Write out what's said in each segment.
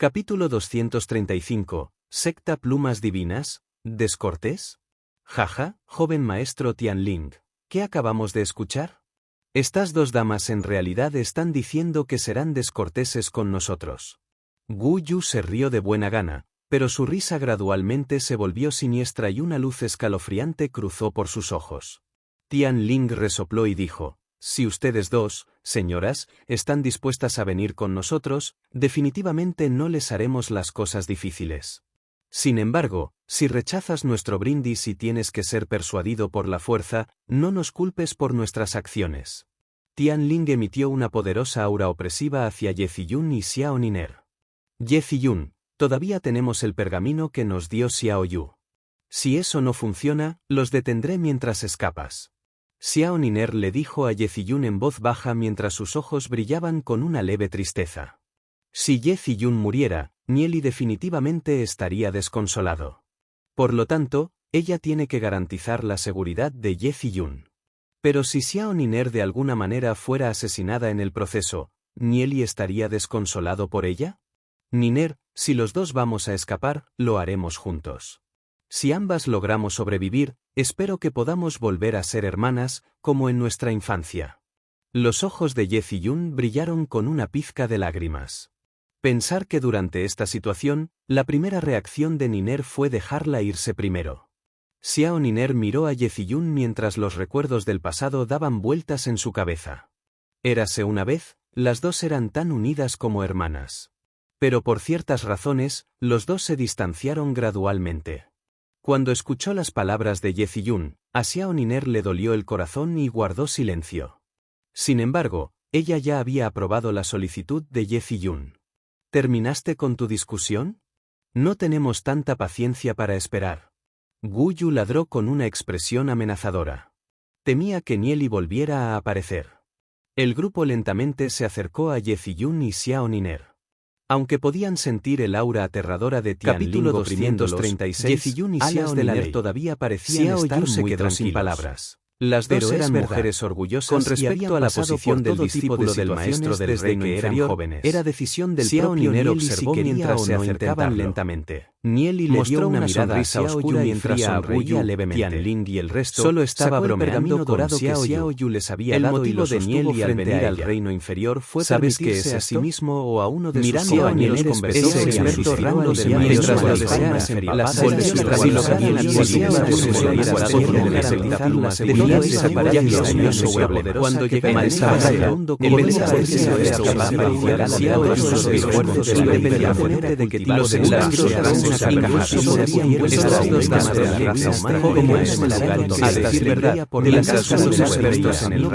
Capítulo 235. ¿Secta plumas divinas? ¿Descortés? Jaja, joven maestro Tianling. ¿Qué acabamos de escuchar? Estas dos damas en realidad están diciendo que serán descorteses con nosotros. Gu Yu se rió de buena gana, pero su risa gradualmente se volvió siniestra y una luz escalofriante cruzó por sus ojos. Tianling resopló y dijo: si ustedes dos, señoras, están dispuestas a venir con nosotros, definitivamente no les haremos las cosas difíciles. Sin embargo, si rechazas nuestro brindis y tienes que ser persuadido por la fuerza, no nos culpes por nuestras acciones. Tianling emitió una poderosa aura opresiva hacia Ye Ziyun y Xiao Niner. Ye Ziyun, todavía tenemos el pergamino que nos dio Xiao Yu. Si eso no funciona, los detendré mientras escapas. Xiao Niner le dijo a Ye Ziyun en voz baja mientras sus ojos brillaban con una leve tristeza. Si Ye Ziyun muriera, Nieli definitivamente estaría desconsolado. Por lo tanto, ella tiene que garantizar la seguridad de Ye Ziyun. Pero si Xiao Niner de alguna manera fuera asesinada en el proceso, ¿Nieli estaría desconsolado por ella? Niner, si los dos vamos a escapar, lo haremos juntos. Si ambas logramos sobrevivir, espero que podamos volver a ser hermanas, como en nuestra infancia. Los ojos de Ye Ziyun brillaron con una pizca de lágrimas. Pensar que durante esta situación, la primera reacción de Niner fue dejarla irse primero. Xiao Niner miró a Ye Ziyun mientras los recuerdos del pasado daban vueltas en su cabeza. Érase una vez, las dos eran tan unidas como hermanas. Pero por ciertas razones, los dos se distanciaron gradualmente. Cuando escuchó las palabras de Ye Ziyun, a Xiao Niner le dolió el corazón y guardó silencio. Sin embargo, ella ya había aprobado la solicitud de Ye Ziyun. ¿Terminaste con tu discusión? No tenemos tanta paciencia para esperar. Gu Yu ladró con una expresión amenazadora. Temía que Nieli volviera a aparecer. El grupo lentamente se acercó a Ye Ziyun y Xiao Niner. Aunque podían sentir el aura aterradora de Tianling oprimiéndolos, Ye Ziyun y Xiao Niner todavía parecían estar muy tranquilos. Sin palabras. Las dos eran mujeres orgullosas con respecto a la posición del discípulo del maestro del reino inferior. Era decisión del propio Niel observó mientras se acercaban lentamente. Nieli le dio una sonrisa oscura mientras sonreía levemente. Tianling y el resto solo estaba bromeando con Xiao Yu les había dado y los Nieli al venir al reino inferior fue permitirse a sí mismo o a uno de sus compañeros convertirse en experto rango de mientras los desearas las cuando llegaba el segundo dependía de que los estas dos damas de la raza humana como es a decir verdad de las razones expertos en el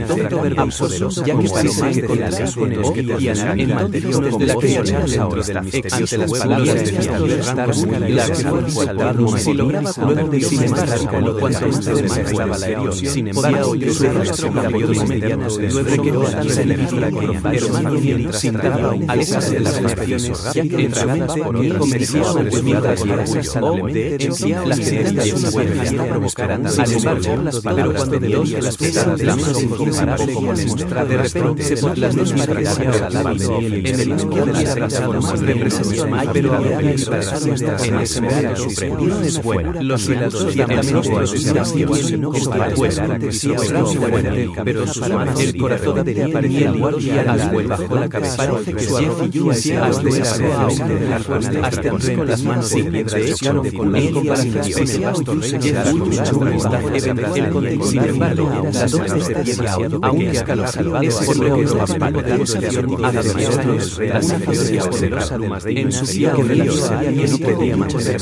rango vergonzoso ya que estaban con las razones que tenían en anteriores de la creación dentro de la misteriosa las palabras de las si lograba luego de sin embargo cuando ustedes estaba la Dios sin embargo yo soy nuestro caballo medianos luego que no se le hermano mientras entraba al esas de las cuestiones ya que entradas por él comenzó a desviada con orgullo de hecho las sentencias no pueden provocar al embargo las palabras de Dios las pesadas de la ojos incomparable como demostrar de repente se ponen las dos maravillas en el mismo de la raza más representación hay pero ahora en ese momento no es buena los relatos ciertamente asociación no pueden pero en sus manos el corazón de aparecía al vuelo bajo la cabeza parece que Ye Ziyun hasta con las manos de piedra hecha con la comparación sin embargo las hojas de piedra aún escalofriante por lo que los palpitados las inferiores poderosas en su silla que no podía mantener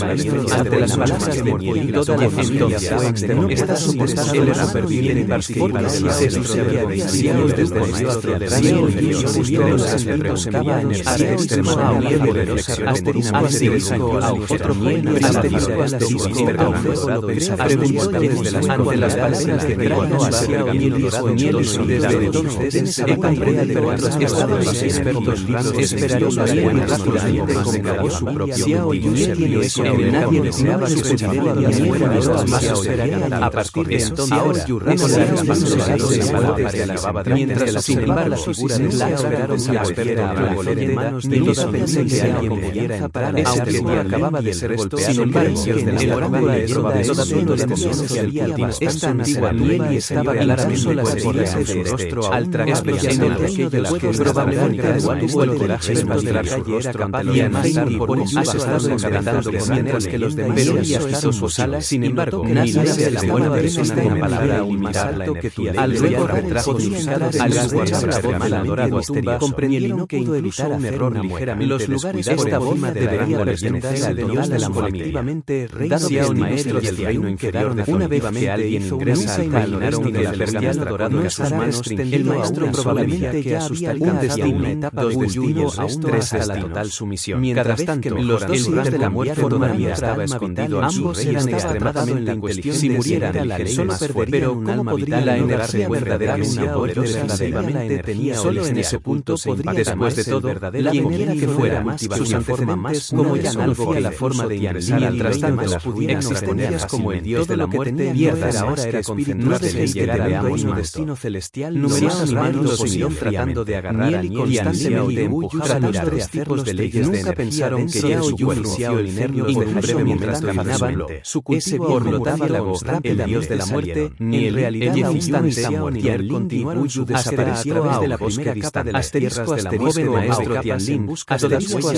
ante las palabras de Niel toda la familia está soportada el superviviente participa de la desde el maestro del reino inferior preguntaba a Niel si era extremadamente poderosa, asterisco, otro fue asterisco, preguntó desde las ante las palabras de Pergamo hacia Niel dijo Niel, desde entonces he comprado de otros estados expertos libros, esperaron las buenas rápidamente como acabó su propio Xiao Yuan tiene eso que nadie deseaba sucediera a partir de entonces ahora mientras sin embargo la figura de Xiao esperaron que espera a volver en manos de toda pensé que alguien pudiera entrar aunque no acababa de ser golpeado sin embargo en la leyenda de toda comienzo esta antigua Niel estaba claramente corriente de rostro al tragar en el reino de la que probablemente tuvo el coraje de mostrar su rostro ante los demás y por eso has estado encantando mientras que los demás hizo sus alas sin embargo nadie se la buena persona con palabra aún más alto que tú al luego retrajo sus caras al escuchar la voz del adorado tumba comprendieron que pudo evitar un error ligeramente los lugares esta forma debería pertenecer al dios de la colectivamente dado que el maestro del reino inferior una vez que alguien ingresa al imaginaron que el pergamino dorado en sus manos el maestro probablemente que asustaría un destino etapa destino aún tres hasta la total sumisión mientras tanto los dos hijos de la muerte todavía estaba escondido ambos eran extremadamente inteligentes si murieran la ley solo perdería un alma vital la energía verdaderamente poderosamente tenía solo en ese punto podría después de todo la quien que fuera más sus antecedentes como ya no había la forma de ingresar al trastorno de las ruinas existencias como el dios de la muerte pierda ahora era concentrarse y llegar a veamos su destino celestial numerosas manos lo siguieron tratando de agarrar a Niel y constantemente empujar a los tres tipos de leyes nunca pensaron que Xiao Yu y Xiao Inermio por un breve mientras caminaban su cultivo por lo tanto el dios de la muerte ni en realidad la instante Tian continuaron su desapareció a través de la primera capa de las tierras de la joven maestro Tianlin asterisco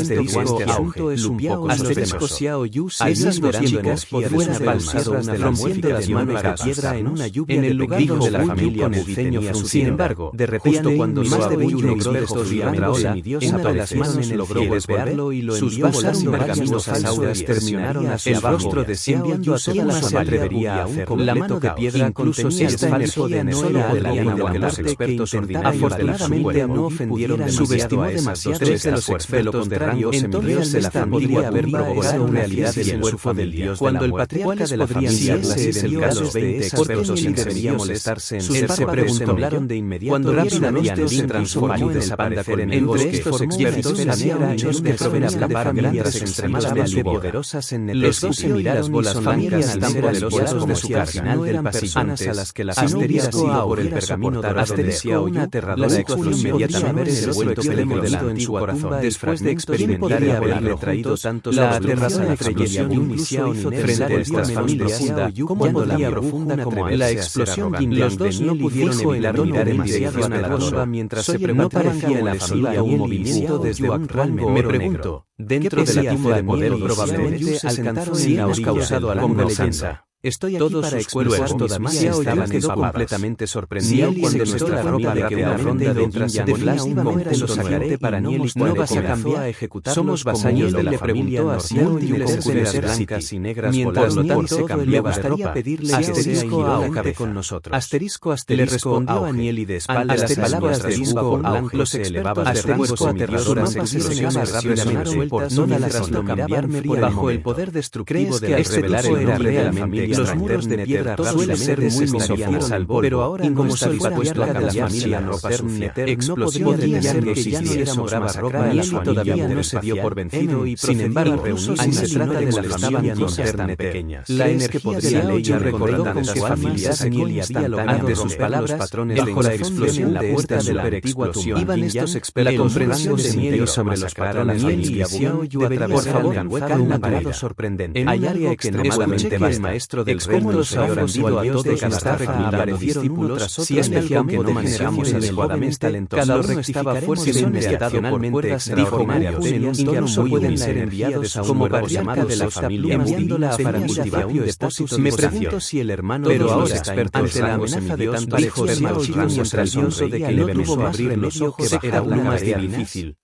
asunto es un poco asterisco Xiao Yu esas dos chicas podrían haber pasado una rompiendo las manos de piedra en una lluvia en el lugar de la familia Buceño sin embargo de repente cuando más de 20 expertos vieron a una de las manos logró golpearlo y lo envió volando pergaminos falsos terminaron hacia el rostro de Xiao Yu toda la se atrevería a hacer la mano de piedra incluso si esta energía no era alguien de los expertos afortunadamente no ofendieron demasiado a esos tres de los expertos de rango entonces de la familia haber provocado una realidad del cuerpo del dios cuando el patriarca de la familia es el caso de expertos y debería molestarse en él se preguntaron de inmediato cuando rápidamente se transformó y desaparecer en entre estos expertos había muchos que provenían de familias extremadamente poderosas en el los dos se miraron y las familias tan poderosas de su cardinal del personas a las que las asterisco por el pergamino dorado de Xiao una aterradora explosión inmediatamente se vuelto extremo del antiguo corazón después de experimentar y haberle traído tantos la aterradora explosión y Xiao frente a estas familias como podría profunda como la explosión los dos no pudieron evitar mirar en dirección a la bomba mientras se preparecía en la familia un movimiento desde un rango me pregunto dentro de la tumba de poder probablemente alcanzó si hemos causado a la conversancia estoy aquí todos para sus cuerpos todavía estaban quedó completamente sorprendido cuando nuestra ropa de que una ronda de deflasivamente lo sacaré para Niel y no vas a cambiar a ejecutar somos vasallos de la familia múltiples esferas blancas y negras mientras lo tanto se cambiaba de ropa pedirle asterisco a con nosotros asterisco le respondió a Niel y de espaldas las palabras de Hugo los se elevaban de rangos aterradoras explosiones rápidamente por toda la sala cambiarme bajo el poder destructivo de revelar el nombre de la familia los muros de piedra suelen ser muy misófilos pero ahora como se había puesto a la familia ropa sucia explosión de ser que ya no era sobraba ropa y todavía no se dio por vencido y sin embargo si se trata de la familia interna pequeñas la energía de la ley ya recordó con su familia Niel y había logrado sus palabras patrones bajo la explosión de la puerta de la antigua tumba iban estos expertos la comprensión de Niel sobre los patrones de Niel y Xiao Yu por favor lanzado un parado sorprendente hay área extremadamente más maestro del reino ahora sido a todos de cada raza aparecieron discípulos si es el campo no manejamos adecuadamente talentosos cada uno estaba fuerte y inmediacionalmente dijo Mario incluso pueden ser enviados como patriarca de la familia enviándola a para cultivar depósitos me pregunto si el hermano pero ahora experto ante la amenaza de tanto dijo Xiao Yu mientras sonso de que le tuvo abrir los ojos era una más difícil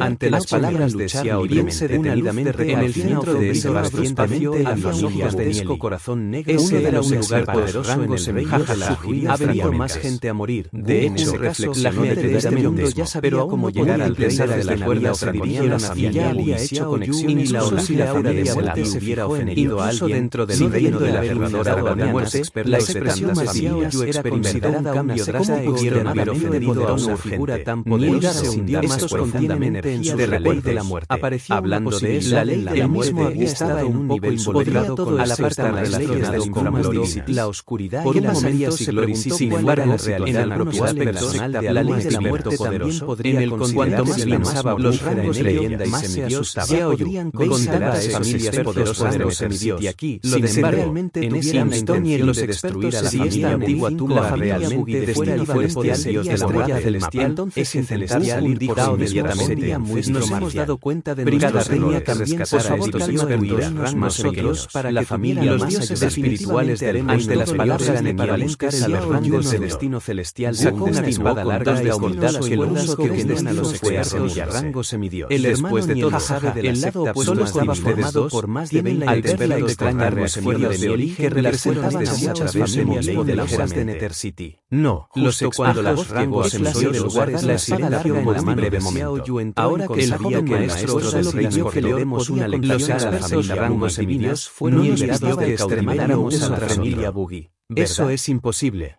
ante las palabras de Xiao Yu se detenidamente en el centro de ese vasto espacio a familias de Niel corazón negro. Ese era un lugar poderoso en el reino de la Julia. Ha venido más gente a morir. De hecho, la gente de este mundo ya sabía cómo llegar al reino de la cuerda. Se dirigieron hacia ya había hecho conexiones con la aura de muerte. Se hubiera ofendido a alguien dentro del reino de la aterradora muerte. La expresión más Xiaoyu era considerada un cambio drástico. Pudieron haber ofendido a una figura tan poderosa sin dar más profundamente en su ley de la muerte. Hablando de eso, la ley de la muerte había estado en un nivel involucrado con a la par las leyes del inframundo, la oscuridad y la momento se preguntó sin embargo en realidad el propio personal de la ley de la muerte también podría considerarse los rangos leyenda y semidios podrían contar a las familias poderosas de semidios. Y aquí, sin embargo, en esa intención los destruir a la familia antigua tumba realmente fuera el celestial dios de la muerte celestial, entonces en celestial indicado inmediatamente. Nos hemos dado cuenta de nuestra reina también por favor destruir a rangos pequeños para la familia y los dioses espirituales ante las palabras equivalentes a los rangos de destino celestial. Sacó una espada larga y aumentada que el uso que venden a los expertos y a rangos semidios. Después de todo, el lado opuesto estaba formado por más de 20 al ver la extraña reacción de Oli que representaban a muchas familias poderosas de Nethercity. No, cuando los rangos semidios de lugares la espada larga en la mano de Xiao Yu. Ahora que sabía que el maestro solo pidió que le demos una lección a la familia rangos semidios fueron enviados de extermináramos a la familia Buggy. Eso es imposible.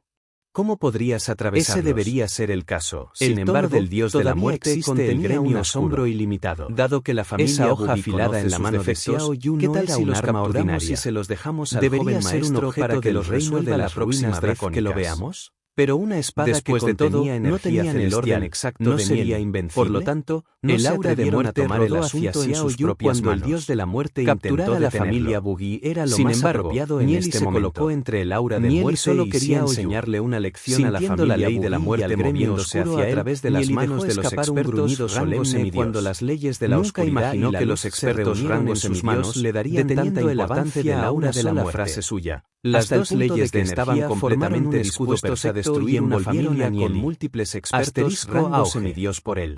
¿Cómo podrías atravesarlos? Ese debería ser el caso. Sin embargo, el dios de la muerte contenía un asombro ilimitado. Dado que la familia hoja afilada en la mano de Xiao Yu ¿qué tal si los capturamos y se los dejamos al joven maestro para que los reinos de las ruinas dracónicas que lo veamos? Pero una espada que contenía energía en el orden exacto no sería invencible. Por lo tanto, el aura de muerte tomar el asunto en sus propias manos. Cuando el dios de la muerte capturar a la familia Buggy era lo más apropiado en este momento. Se colocó entre el aura de muerte solo quería enseñarle una lección a la familia ley de la muerte moviéndose hacia él a través de las manos de los expertos solemne cuando las leyes de la oscuridad imaginó que los expertos rangos en sus manos le darían tanta importancia a una sola frase suya. Las dos leyes de estaban completamente dispuestos a destruir una familia con múltiples expertos rangos semidios por él.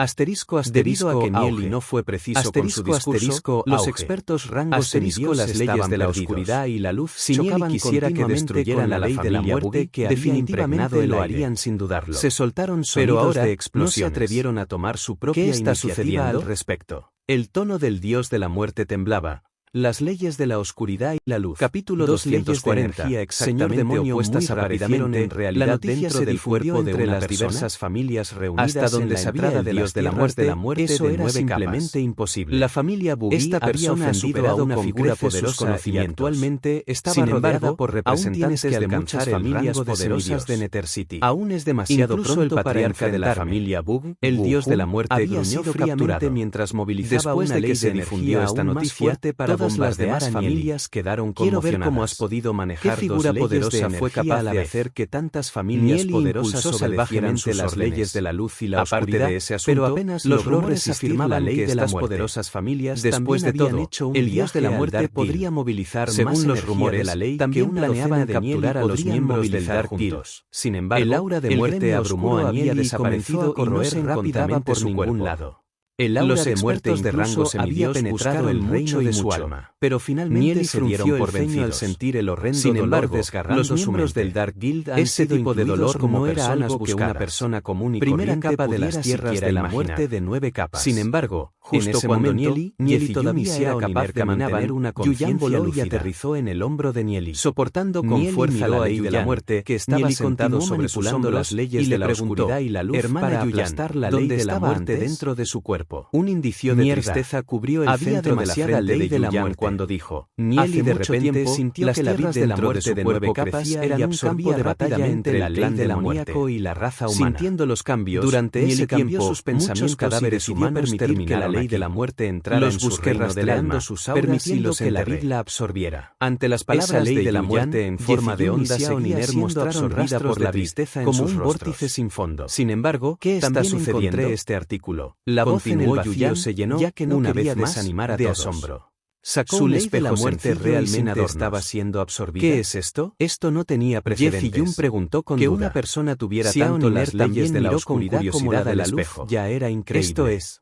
Debido a que Nieli no fue preciso con su discurso, los expertos rangos semidios las leyes de la oscuridad y la luz si Nieli quisiera que destruyeran la ley de la muerte que definitivamente lo harían sin dudarlo. Se soltaron sonidos de explosiones. No se atrevieron a tomar su propia iniciativa al respecto. El tono del dios de la muerte temblaba. Las leyes de la oscuridad y la luz. Capítulo 240. Señor demonio opuestas aparecieron en realidad dentro del cuerpo de las diversas familias reunidas hasta donde sabía el dios de la muerte. Eso era simplemente imposible. La familia Buggy había ofendido a una figura poderosa y actualmente estaba rodeada por representantes de muchas familias poderosas de Nethercity. Aún es demasiado pronto el patriarca de la familia Buggy, el dios de la muerte, había sido fríamente mientras movilizaba una ley de difundió esta noticia para todas las demás familias quedaron conmocionadas. Quiero ver cómo has podido manejar ¿qué figura poderosa fue capaz de hacer que tantas familias poderosas obedecieran las leyes de la luz y la oscuridad? De ese asunto, pero apenas logró resistir la ley de las poderosas familias. Después de todo, el dios de la muerte podría movilizar según los rumores de la ley también planeaban capturar a los miembros del Dark Guild. Sin embargo, el aura de muerte abrumó a Niel y desaparecido y no se encontraba por ningún lado. El aura de muerte de rango semidios penetrado el reino de su alma, pero finalmente se dieron por vencidos al sentir el horrendo dolor desgarrando los miembros del Dark Guild. Ese tipo de dolor no era algo que una persona común y primera capa de las tierras de la muerte de 9 capas. Sin embargo, justo cuando Nieli todavía era capaz de mantener una conciencia lúcida y aterrizó en el hombro de Nieli, soportando con fuerza la ley de la muerte que estaba sentado sobremanipulando las leyes de la oscuridad y la luz para aplastar la ley de la muerte dentro de su cuerpo. Un indicio de tristeza cubrió el centro de la frente de Yuyan cuando dijo, Nieli de repente sintió que la vida dentro de su cuerpo crecía y absorbía de batalla entre la ley demoníaco y la raza humana. Sintiendo los cambios, durante ese tiempo sus pensamientos cadáveres humanos permitir que la ley de la muerte entrara en su reino del alma, permitiendo que la vid la absorbiera. Ante las palabras de la muerte en forma de onda Seoniner mostraron rastros por la tristeza como un vórtice sin fondo. Sin embargo, ¿qué está sucediendo? Este artículo. La voz en el vacío se llenó, ya que no una vez más desanimar a de asombro. Sacó su ley de la muerte realmente estaba siendo absorbida. ¿Qué es esto? Esto no tenía precedentes. Jun preguntó con que duda. Una persona tuviera tanto las leyes de la oscuridad como la de la luz ya era increíble. Esto es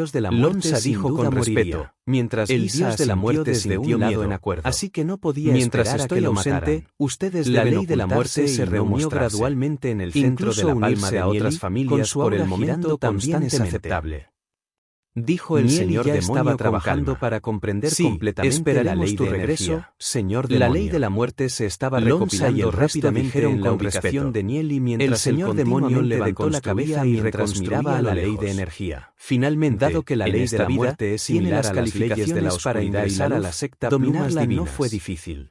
dios de la muerte Lonsa sin dijo duda con moriría, respeto, mientras el Lisa dios de la asintió muerte desde sintió un lado miedo, en acuerdo. así que no podía Mientras esperar a estoy que lo ausente, mataran. ustedes La deben ley de la ocultarse muerte y se no reunió mostrarse. gradualmente en el centro de Incluso la palma unirse de a otras Nieli, familias con su por el aura momento girando también es constantemente. aceptable. Dijo el Nieli señor ya demonio estaba con trabajando calma. para comprender Sí, completamente esperaremos la ley tu de regreso, energía. señor La demonio. ley de la muerte se estaba Lonsa y recopilando el resto rápidamente dijeron en la con ubicación respeto. de Nieli El mientras señor demonio levantó la cabeza y reconstruía a la ley de energía. Finalmente, Dado que la en ley de esta la vida muerte es tiene similar las a las leyes de la calificaciones para oscuridad y la ingresar a luz, la secta dominarla Plumas no Divinas. fue difícil.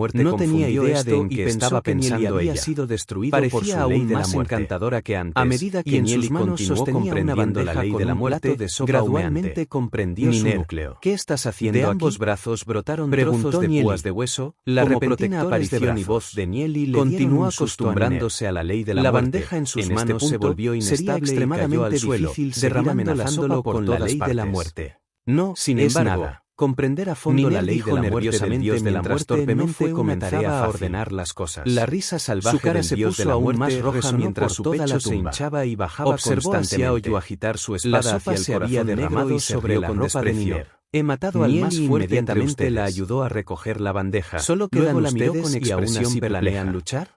muerte no tenía idea de en y qué pensó estaba que Nieli pensando había ella. sido destruido Parecía por su aún ley de la más muerte. encantadora que antes, A medida que y en Nieli sus manos continuó sostenía una comprendiendo la bandeja ley con de la un muerte, plato de sopa gradualmente humeante. comprendió su Niner, núcleo. ¿qué estás haciendo De aquí? ambos brazos brotaron Preguntó trozos de Nieli. púas de hueso, La como repentina protectores de aparición y brazos. voz de Nieli le Continuó dieron un susto a Niner. acostumbrándose a la ley de la La muerte. bandeja en sus En este manos se punto, volvió sería inestable y cayó extremadamente al suelo, difícil seguir derramando la amenazándolo sopa por con todas la ley partes. de la muerte. No, Sin es embargo, nada. comprender a fondo Niner la ley dijo de la muerte del nerviosamente dios de la mientras muerte no torpemente fue una comenzaba tarea a fácil. ordenar las cosas. La risa salvaje Su cara del se dios de puso la aún muerte más roja resonó mientras por su toda la pecho se tumba. hinchaba y bajaba Observó a Xiao constantemente. Yu agitar su La espada sopa hacia el se había corazón negro derramado y sobre sonrió la con ropa de desprecio. Niner. He matado al más Nieli fuerte entre inmediatamente ustedes. la ayudó a recoger la bandeja. Solo Luego quedan la miró ustedes con y aún expresión así perpleja. planean luchar.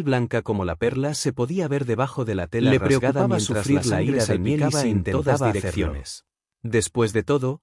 piel blanca como la perla se podía ver debajo de la tela rasgada mientras sufrir la ira salpicaba en todas direcciones. Después de todo,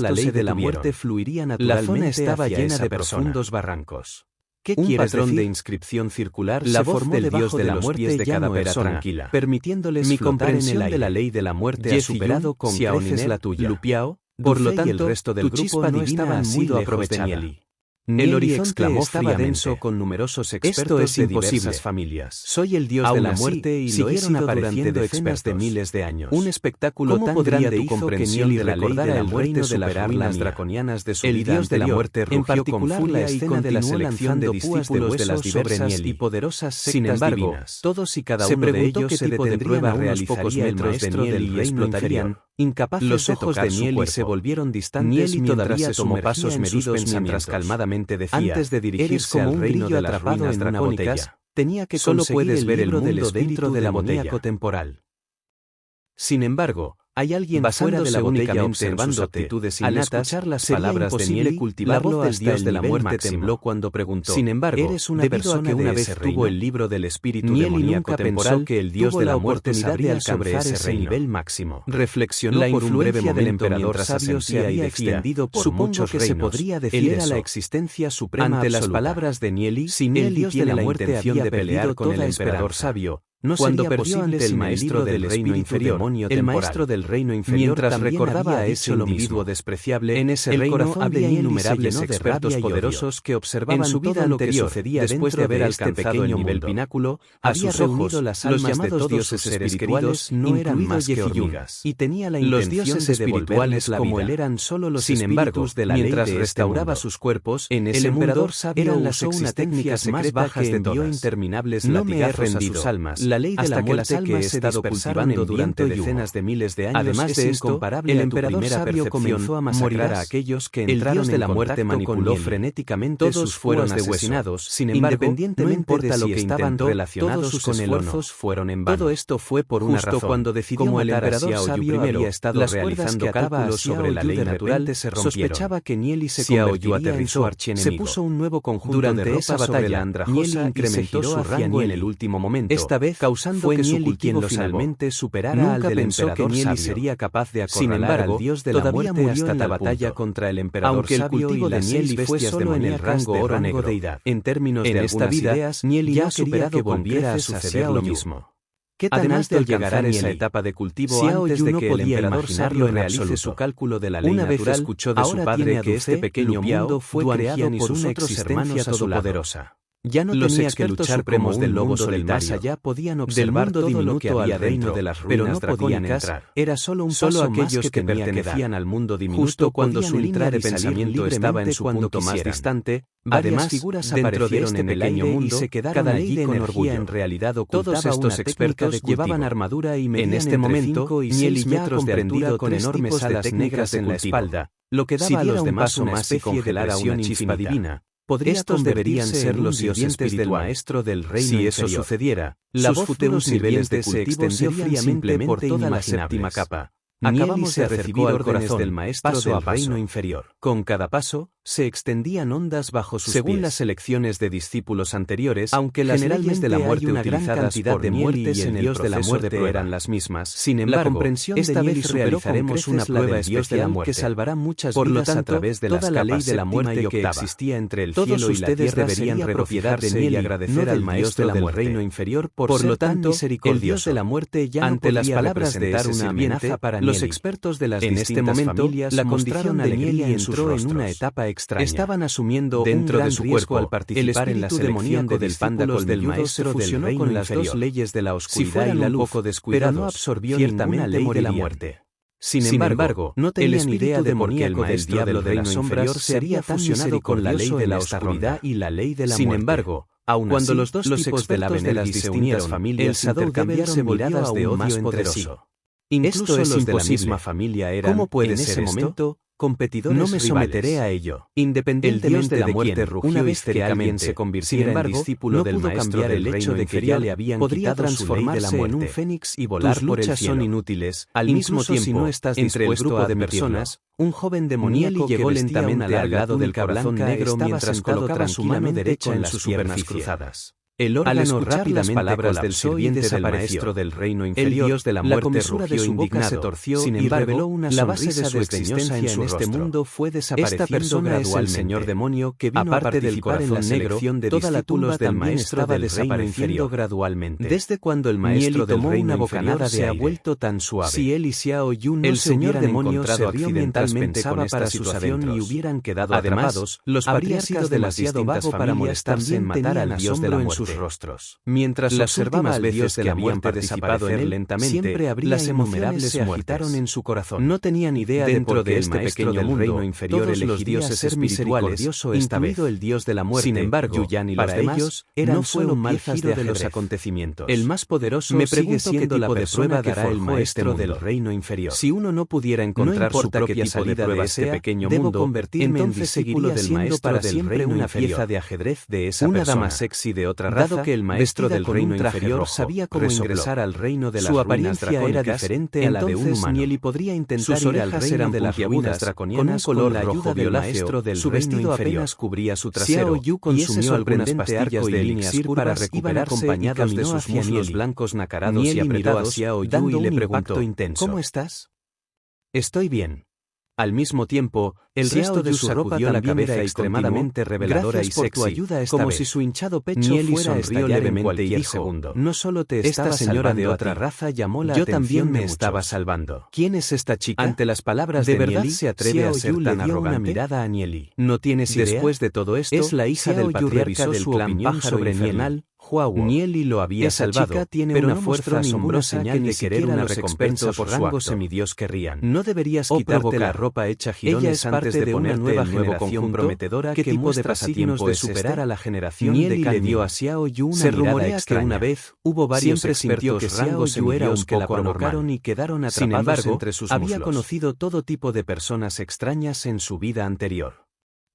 la ley de la muerte fluiría naturalmente. La zona estaba llena de profundos barrancos. ¿Qué un patrón de inscripción circular se formó debajo de la muerte de cada persona, tranquila, permitiéndoles mi comprensión de la ley de la muerte ha superado con creces la tuya. Lupiao, por lo tanto, el resto del grupo no estaban muy lejos de Nieli. El horizonte estaba denso con numerosos expertos de diversas familias. Soy el dios de la muerte y lo he sido durante decenas de miles de años. Un espectáculo tan grande hizo que Nieli recordara el reino de las ruinas draconianas de su vida. El dios de la muerte rugió con furia y continuó lanzando discípulos de las diversas y poderosas sectas divinas. Todos y cada uno de ellos se detendrían a unos pocos metros de Nieli y explotarían. Incapaces los ojos de Nieli se volvieron distantes mientras tomó pasos medidos mientras calmadamente decía, antes de dirigirse al reino de las ruinas dracónicas, tenía que solo puedes ver el mundo dentro de la botella temporal. Sin embargo, hay alguien fuera de la botella observando actitudes innatas. Al escuchar las palabras de Nieli, cultivarlo al dios de la muerte tembló cuando preguntó. Sin embargo, eres una persona que una vez tuvo el libro del espíritu demoníaco temporal, que el dios de la muerte sabría alcanzar ese nivel máximo. Reflexionó por un breve momento. El emperador sabio se había extendido por muchos reinos. Se podría decir era la existencia suprema ante las palabras de Nieli. Si el dios de la muerte había peleado con el emperador sabio, no cuando perdió ante el maestro del reino inferior, el maestro del reino inferior, mientras recordaba a ese individuo despreciable, en ese reino había innumerables expertos poderosos que observaban su vida lo que sucedía después de haber alcanzado el nivel pináculo. Había reunido las almas de todos sus seres queridos, no eran más que hormigas, y tenía la intención los dioses espirituales como él eran solo los espíritus de la ley. Mientras restauraba sus cuerpos, en ese emperador sabio usó una técnica más baja de envió interminables latigazos a sus almas. La ley de la muerte que he estado cultivando durante decenas de miles de años. Además de esto, el emperador sabio comenzó a masacrar a aquellos que entraron en contacto manipuló frenéticamente todos fueron asesinados. Sin embargo, independientemente de lo que estaban relacionados con el horno, fueron en vano. Todo esto fue por una razón. Cuando decidió matar a Xiao Yu primero, había estado realizando cálculos sobre la ley natural, sospechaba que Nieli se convertiría en su archienemigo. Se puso un nuevo conjunto de ropa esa batalla andrajosa, incrementó su rango en el último momento. Esta vez causando que Nieli quien finalmente superara al del emperador sabio. Sería capaz de acorralar al dios de la muerte hasta la batalla contra el emperador aunque el cultivo de Nieli fue solo en el rango oro negro deidad. En términos de esta vida, Nieli ya superado que volviera a suceder lo mismo. ¿Qué tan alto llegará esa etapa de cultivo antes de que el emperador sabio realice su cálculo de la ley natural? Una vez escuchó de su padre que este pequeño mundo fue creado por una existencia todopoderosa. Ya no tenía que luchar como del lobo del más allá, podían observar todo lo que había dentro de las ruinas dracónicas. Era solo un paso aquellos que pertenecían al mundo diminuto justo cuando su línea de pensamiento estaba en su punto más distante. Además, figuras aparecieron en el pequeño mundo y se quedaron allí con orgullo. En realidad todos estos expertos llevaban armadura y medían en este momento Nieli ya comprendido con enormes alas negras en la espalda, lo que daba a los demás una especie de presión chispa divina. Estos deberían ser los sirvientes del maestro del reino inferior. Si eso sucediera, la voz de un sirviente se extendió fríamente por toda la séptima capa. Acabamos de recibir órdenes del maestro del reino inferior. Con cada paso, se extendían ondas bajo sus pies. Según las elecciones de discípulos anteriores, aunque las leyes de la muerte utilizadas por Nieli y el dios de la muerte eran las mismas, sin embargo, esta vez realizaremos una prueba especial que salvará muchas vidas a través de toda la ley de la muerte que existía entre el cielo y la tierra. Deberían propiedad de Nieli y agradecer al maestro del reino inferior por lo tanto, el dios de la muerte ya ante las palabras de una amenaza para Nieli. Los expertos de las distintas familias la condición de Nieli entró en una etapa extraña. Estaban asumiendo dentro de su cuerpo al participar en la selección del panda del maestro del reino con las dos leyes de la oscuridad y la luz, pero no absorbió ninguna ley de la muerte. Sin embargo, no tenían idea demoníaco del diablo de la sombra sería fusionado con la ley de la oscuridad y la ley de la muerte. Sin embargo, aun cuando los dos tipos de las distintas familias intercambiaron miradas de odio entre sí. Incluso los de la misma familia eran, ¿cómo puede ser en ese momento, competidores rivales? No me someteré a ello. Independientemente de la muerte rugió una vez que alguien se convirtiera en discípulo del maestro del hecho de que ya le habían podría transformarse en un fénix y volar por el cielo. Son inútiles. Al mismo tiempo, si no estás entre el grupo de personas, un joven demoníaco llegó lentamente al lado del corazón negro mientras colocaba su mano derecha en sus piernas cruzadas. El órgano rápidamente palabras del sirviente del maestro del reino inferior, el dios de la muerte rugió indignado, se torció sin embargo, reveló una sonrisa desdeñosa en su este mundo fue desapareciendo. Esta persona es el señor demonio que vino a participar en la selección de discípulos del maestro del reino inferior gradualmente. ¿Desde cuando el maestro del reino inferior se ha vuelto tan suave? Si él y Xiao Yu no el señor demonio se rió accidentalmente con esta situación y hubieran quedado atrapados, los habría sido demasiado vago para molestarse en matar al dios de la muerte. Rostros. Mientras las observaba al dios de la muerte desaparecer lentamente, siempre habría las innumerables se agitaron en su corazón. No tenían idea dentro de este pequeño del reino inferior todos los dioses espirituales, incluido el dios de la muerte. Sin embargo, Yuyan y para ellos no fueron piezas de los acontecimientos. El más poderoso me sigue siendo la prueba dará el maestro del reino inferior. Si uno no pudiera encontrar su propia salida de este pequeño mundo, entonces seguiría del maestro del reino una pieza de ajedrez de esa persona. Una dama sexy de otra raza, dado que el maestro del reino inferior sabía cómo ingresar al reino de las ruinas dracónicas, era diferente a la de un humano. Nieli podría intentar sus orejas eran de las ruinas draconianas con un color rojo violáceo, su vestido apenas cubría su trasero, Xiao Yu consumió algunas pastillas de elixir para recuperarse y caminó hacia muslos blancos nacarados y apretados, dando y le preguntó, ¿cómo estás? Estoy bien. Al mismo tiempo, el resto de su ropa también era extremadamente reveladora y sexy, como si su hinchado pecho fuera a estallar levemente y dijo, no solo te estaba señora de otra raza llamó la atención de muchos. Yo también me estaba salvando. ¿Quién es esta chica? Ante las palabras de verdad se atreve a ser tan arrogante. Una mirada a Nieli. No tienes idea. Después de todo esto, es la hija del patriarca del clan pájaro infernal. Nieli lo había salvado, tiene pero una fuerza asombrosa señal de querer una recompensa por rango semidios querrían. No deberías quitarte la ropa hecha jirones antes de ponerte nueva generación prometedora. ¿Qué tipo de pasatiempos de superar a la generación de Kan? Le dio a Xiao Yu una se rumorea que una vez hubo varios expertos que Xiao Yu era un que la provocaron y quedaron atrapados. Sin embargo, entre sus había conocido todo tipo de personas extrañas en su vida anterior.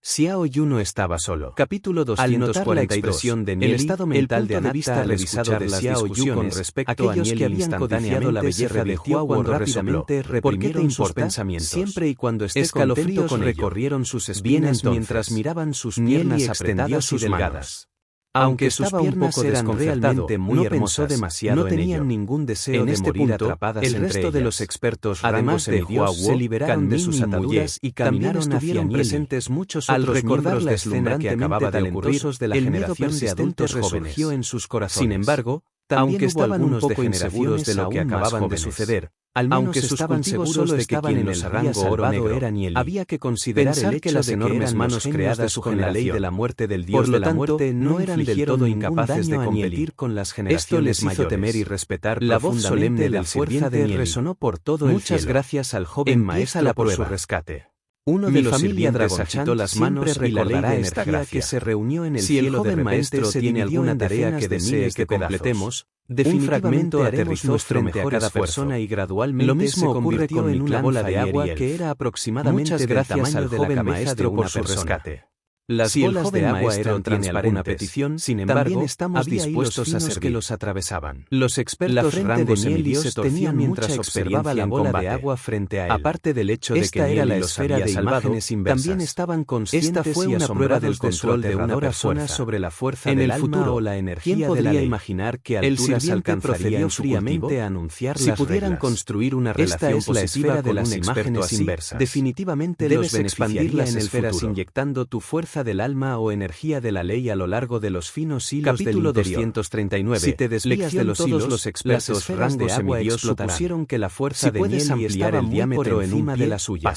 Xiao Yu no estaba solo. Capítulo 242. Al notar la expresión de Nieli, el estado mental de vista revisado de Xiao Yu con respecto a aquellos que habían codiciado la belleza de Xiao cuando rápidamente reprimieron sus pensamientos. Siempre y cuando esté contento con recorrieron sus espinas mientras miraban sus piernas apretadas y delgadas. Aunque sus piernas eran realmente muy hermosas, no tenían ningún deseo de morir atrapadas entre ellas. El resto de los expertos, además de Hua Wu, se liberaron de sus ataduras y caminaron hacia Nieli. Presentes muchos otros. Al recordar la escena que acababa de ocurrir, el miedo persistente resurgió en sus corazones. Sin embargo, aunque estaban un poco inseguros de lo que acababan de suceder, al menos aunque estaban seguros de que quien los había salvado era Nieli, había que considerar el hecho que las enormes manos creadas con la ley de la muerte del dios de la muerte no eran del todo incapaces de competir con las generaciones mayores. Esto les hizo temer y respetar la voz solemne de la fuerza de Nieli resonó por todo el cielo. Muchas gracias al joven maestro por su rescate. Uno de los sirvientes agitó las manos y la ley de energía que se reunió en el cielo de repente tiene alguna tarea que desee que completemos, definitivamente aterrizó frente a cada persona y gradualmente lo mismo ocurre con en una bola de agua que era aproximadamente del tamaño de la cabeza maestro por su rescate. Las bolas de agua eran transparentes, petición, sin embargo, también estamos dispuestos a servir que los atravesaban. Los expertos rangos semidios tenían mientras observaba la bola de agua frente a él. Aparte del hecho de que era la esfera de imágenes inversas, también estaban conscientes. Esta fue una prueba del control de una persona sobre la fuerza del alma o la energía de la ley. Imaginar que alturas alcanzaría fríamente a anunciar si pudieran construir una relación positiva de las imágenes inversas. Definitivamente debes expandir las esferas inyectando tu fuerza del alma o energía de la ley a lo largo de los finos hilos del interior. 239. Si te desvías de los hilos, los expertos rangos semidios supusieron que la fuerza de Nieli estaba el diámetro encima de la suya.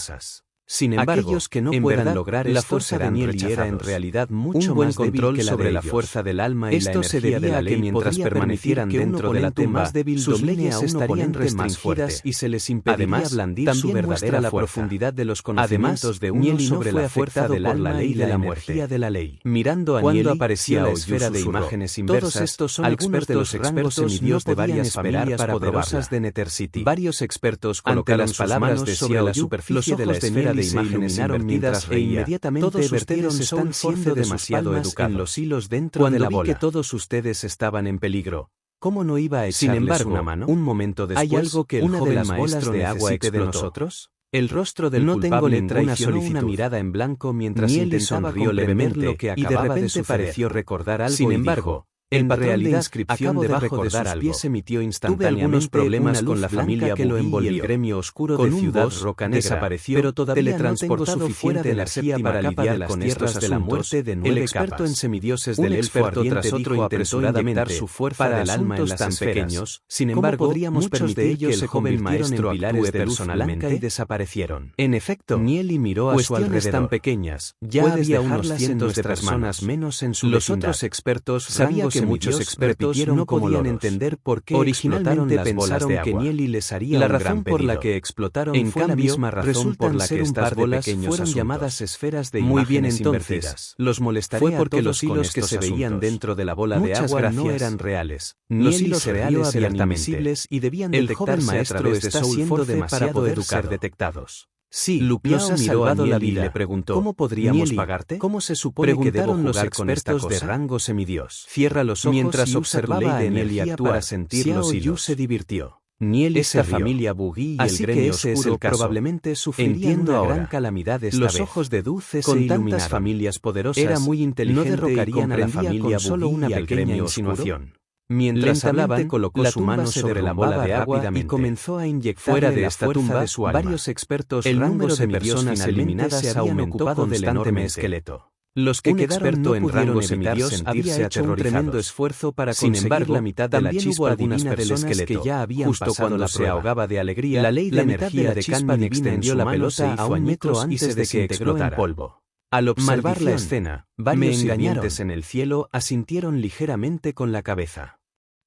Sin embargo, aquellos que no puedan lograr la fuerza de Nieli era en realidad mucho más débil que sobre la fuerza del alma y la energía de la ley. Mientras permanecieran dentro de la tumba, sus leyes estarían restringidas y se les impediría blandir su verdadera la profundidad de los conocimientos de uno sobre la fuerza del alma y de la energía de la ley. Mirando a Nieli, aparecía la esfera de imágenes inversas. Todos estos son algunos de los rangos semidios de varias familias poderosas de Nethercity. Varios expertos colocaron sus manos sobre la superficie de la esfera de imágenes invertidas e inmediatamente todos ustedes están siendo demasiado educados en los hilos dentro de la bola. Cuando vi que todos ustedes estaban en peligro, ¿cómo no iba a echarles una mano? Un momento después, ¿hay algo que el joven maestro de agua explotó de nosotros? El rostro del culpable traicionó una mirada en blanco mientras Nieli sonrió levemente lo que acababa de suceder. Pareció recordar algo. Sin embargo, En realidad, acabo de recordar algo. Pies emitió instantáneamente algunos problemas con la familia que lo envolvió. El gremio oscuro de Ciudad Roca desapareció, pero todavía no tengo suficiente energía para lidiar con estas de la muerte de 9 capas. El experto en semidioses del elfo ardiente dijo apresuradamente su fuerza del alma en las tan pequeños. Sin embargo, podríamos permitir que el joven maestro actúe personalmente y desaparecieron. En efecto, Nieli miró a su alrededor. Tan pequeñas, ya había unos cientos de personas menos en su vecindad. Los otros expertos sabían que muchos expertos no podían entender por qué originalmente pensaron que Nieli les haría la razón por la que explotaron fue la misma razón por la que estas bolas fueron llamadas esferas de imágenes. Muy bien, entonces, los molestaré fue porque los hilos que se veían dentro de la bola de agua no eran reales. Los hilos reales eran invisibles y debían detectarse a través de Soul Force para poder ser detectados. Sí, Lupiao miró a Nieli y le preguntó, ¿cómo podríamos pagarte? ¿Cómo se supone que debo jugar con esta cosa? De rango semidios. Cierra los ojos mientras observaba a Nieli actuar para sentir los hilos. Se divirtió. Nieli esa familia Buggy y el gremio oscuro probablemente sufrirían una gran calamidad esta vez. Los ojos de Dulce se iluminaron. Con tantas familias poderosas, era muy inteligente, no derrocarían a la familia con solo una pequeña insinuación. Mientras hablaba, colocó su mano sobre la bola de agua y comenzó a inyectar fuera de esta tumba de su alma. Varios expertos el número de personas eliminadas se aumentó constantemente esqueleto. Los que quedaron no en rango semidios había hecho un tremendo esfuerzo para conseguir la mitad de la chispa divina del esqueleto. Que ya habían justo cuando se ahogaba de alegría, la ley de energía de Kanmin extendió la pelota a 1 metro antes de que explotara en polvo. Al observar la escena, varios sirvientes en el cielo asintieron ligeramente con la cabeza.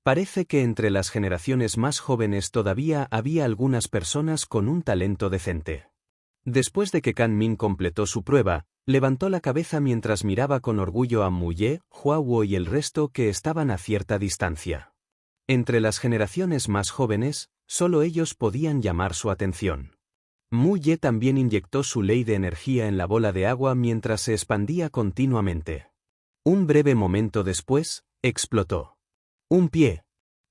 Parece que entre las generaciones más jóvenes todavía había algunas personas con un talento decente. Después de que Kanmin completó su prueba, levantó la cabeza mientras miraba con orgullo a Muye, Huawo y el resto que estaban a cierta distancia. Entre las generaciones más jóvenes, solo ellos podían llamar su atención. Muye también inyectó su ley de energía en la bola de agua mientras se expandía continuamente. Un breve momento después, explotó. Un pie.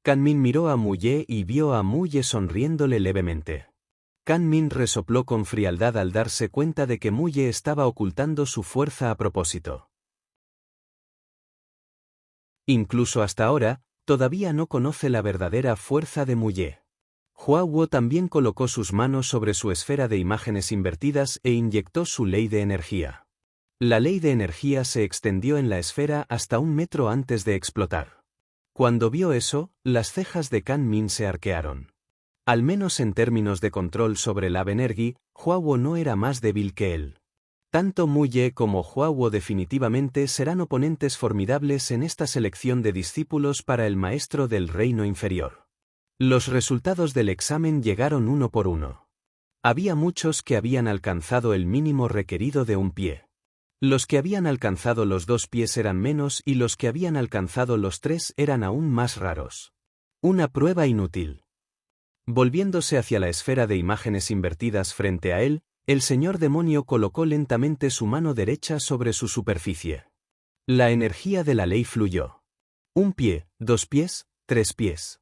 Kanmin miró a Muye y vio a Muye sonriéndole levemente. Kanmin resopló con frialdad al darse cuenta de que Muye estaba ocultando su fuerza a propósito. Incluso hasta ahora, todavía no conoce la verdadera fuerza de Muye. Huawo también colocó sus manos sobre su esfera de imágenes invertidas e inyectó su ley de energía. La ley de energía se extendió en la esfera hasta 1 metro antes de explotar. Cuando vio eso, las cejas de Kanmin se arquearon. Al menos en términos de control sobre la Energy, Huawo no era más débil que él. Tanto Muye como Huawo definitivamente serán oponentes formidables en esta selección de discípulos para el maestro del reino inferior. Los resultados del examen llegaron uno por uno. Había muchos que habían alcanzado el mínimo requerido de 1 pie. Los que habían alcanzado los 2 pies eran menos y los que habían alcanzado los 3 eran aún más raros. Una prueba inútil. Volviéndose hacia la esfera de imágenes invertidas frente a él, el señor demonio colocó lentamente su mano derecha sobre su superficie. La energía de la ley fluyó. 1 pie, 2 pies, 3 pies.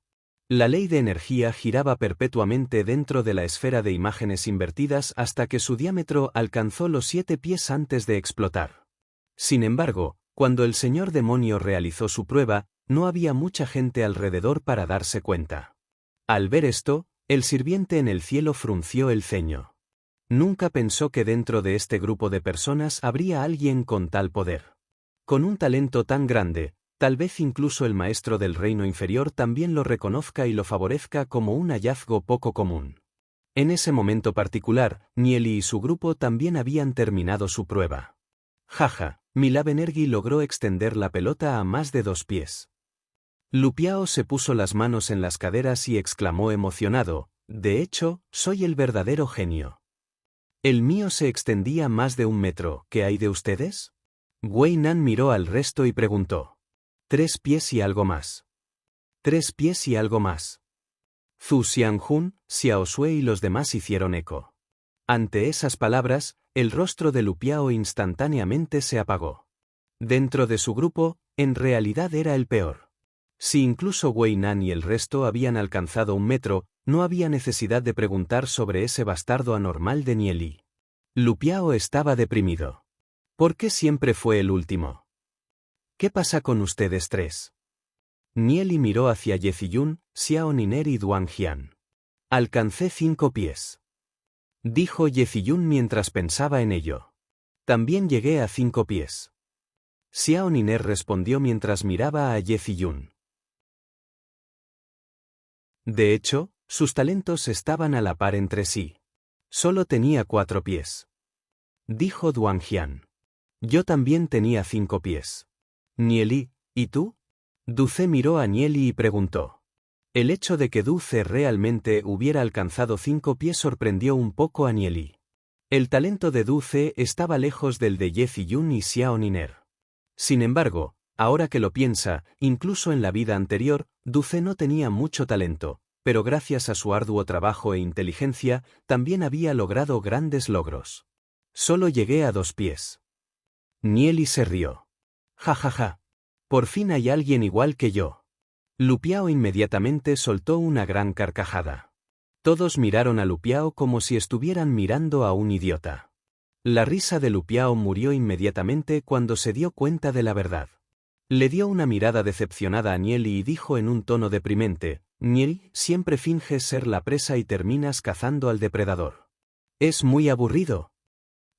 La ley de energía giraba perpetuamente dentro de la esfera de imágenes invertidas hasta que su diámetro alcanzó los 7 pies antes de explotar. Sin embargo, cuando el señor demonio realizó su prueba, no había mucha gente alrededor para darse cuenta. Al ver esto, el sirviente en el cielo frunció el ceño. Nunca pensó que dentro de este grupo de personas habría alguien con tal poder. Con un talento tan grande, tal vez incluso el maestro del reino inferior también lo reconozca y lo favorezca como un hallazgo poco común. En ese momento particular, Nieli y su grupo también habían terminado su prueba. Jaja, mi Lab Energy logró extender la pelota a más de 2 pies. Lupiao se puso las manos en las caderas y exclamó emocionado, de hecho, soy el verdadero genio. El mío se extendía más de 1 metro, ¿qué hay de ustedes? Wei Nan miró al resto y preguntó. 3 pies y algo más. 3 pies y algo más. Zhu Xianjun, Xiao Sui y los demás hicieron eco. Ante esas palabras, el rostro de Lupiao instantáneamente se apagó. Dentro de su grupo, en realidad era el peor. Si incluso Wei Nan y el resto habían alcanzado 1 metro, no había necesidad de preguntar sobre ese bastardo anormal de Nieli. Lupiao estaba deprimido. ¿Por qué siempre fue el último? ¿Qué pasa con ustedes 3? Nieli miró hacia Yeziyun, Xiao Niner y Duan Jian. Alcancé 5 pies. Dijo Yeziyun mientras pensaba en ello. También llegué a 5 pies. Xiao Niner respondió mientras miraba a Yeziyun. De hecho, sus talentos estaban a la par entre sí. Solo tenía 4 pies. Dijo Duan Jian. Yo también tenía 5 pies. Nieli, ¿y tú? Duce miró a Nieli y preguntó. El hecho de que Duce realmente hubiera alcanzado 5 pies sorprendió un poco a Nieli. El talento de Duce estaba lejos del de Yeziyun y Xiao Niner. Sin embargo, ahora que lo piensa, incluso en la vida anterior, Duce no tenía mucho talento, pero gracias a su arduo trabajo e inteligencia, también había logrado grandes logros. Solo llegué a 2 pies. Nieli se rió. Ja ja ja. Por fin hay alguien igual que yo. Lu Piao inmediatamente soltó una gran carcajada. Todos miraron a Lu Piao como si estuvieran mirando a un idiota. La risa de Lu Piao murió inmediatamente cuando se dio cuenta de la verdad. Le dio una mirada decepcionada a Nieli y dijo en un tono deprimente, Nieli, siempre finges ser la presa y terminas cazando al depredador. Es muy aburrido.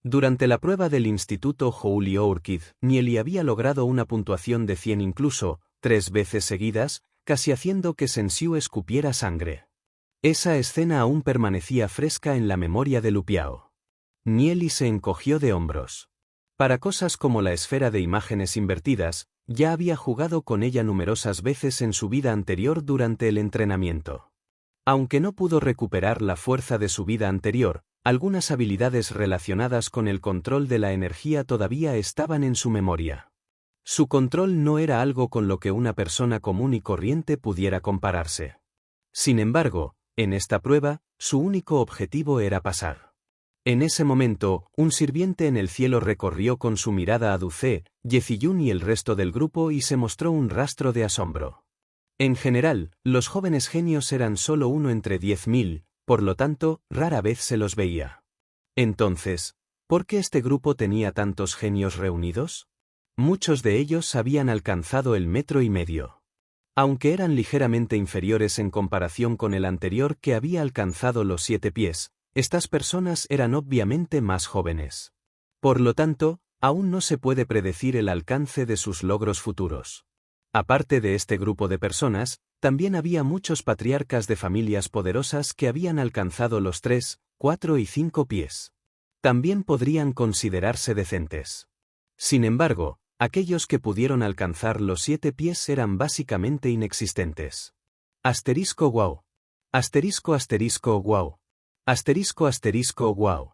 Durante la prueba del Instituto Houliorkid, Nieli había logrado una puntuación de 100 incluso, 3 veces seguidas, casi haciendo que Sensiu escupiera sangre. Esa escena aún permanecía fresca en la memoria de Lu Piao. Nieli se encogió de hombros. Para cosas como la esfera de imágenes invertidas, ya había jugado con ella numerosas veces en su vida anterior durante el entrenamiento. Aunque no pudo recuperar la fuerza de su vida anterior, algunas habilidades relacionadas con el control de la energía todavía estaban en su memoria. Su control no era algo con lo que una persona común y corriente pudiera compararse. Sin embargo, en esta prueba, su único objetivo era pasar. En ese momento, un sirviente en el cielo recorrió con su mirada a Duce, Yeziyun y el resto del grupo y se mostró un rastro de asombro. En general, los jóvenes genios eran solo uno entre 10.000, por lo tanto, rara vez se los veía. Entonces, ¿por qué este grupo tenía tantos genios reunidos? Muchos de ellos habían alcanzado el 1,5 metros. Aunque eran ligeramente inferiores en comparación con el anterior que había alcanzado los 7 pies, estas personas eran obviamente más jóvenes. Por lo tanto, aún no se puede predecir el alcance de sus logros futuros. Aparte de este grupo de personas, también había muchos patriarcas de familias poderosas que habían alcanzado los 3, 4 y 5 pies. También podrían considerarse decentes. Sin embargo, aquellos que pudieron alcanzar los 7 pies eran básicamente inexistentes. Asterisco wow. Asterisco asterisco wow. Asterisco asterisco wow.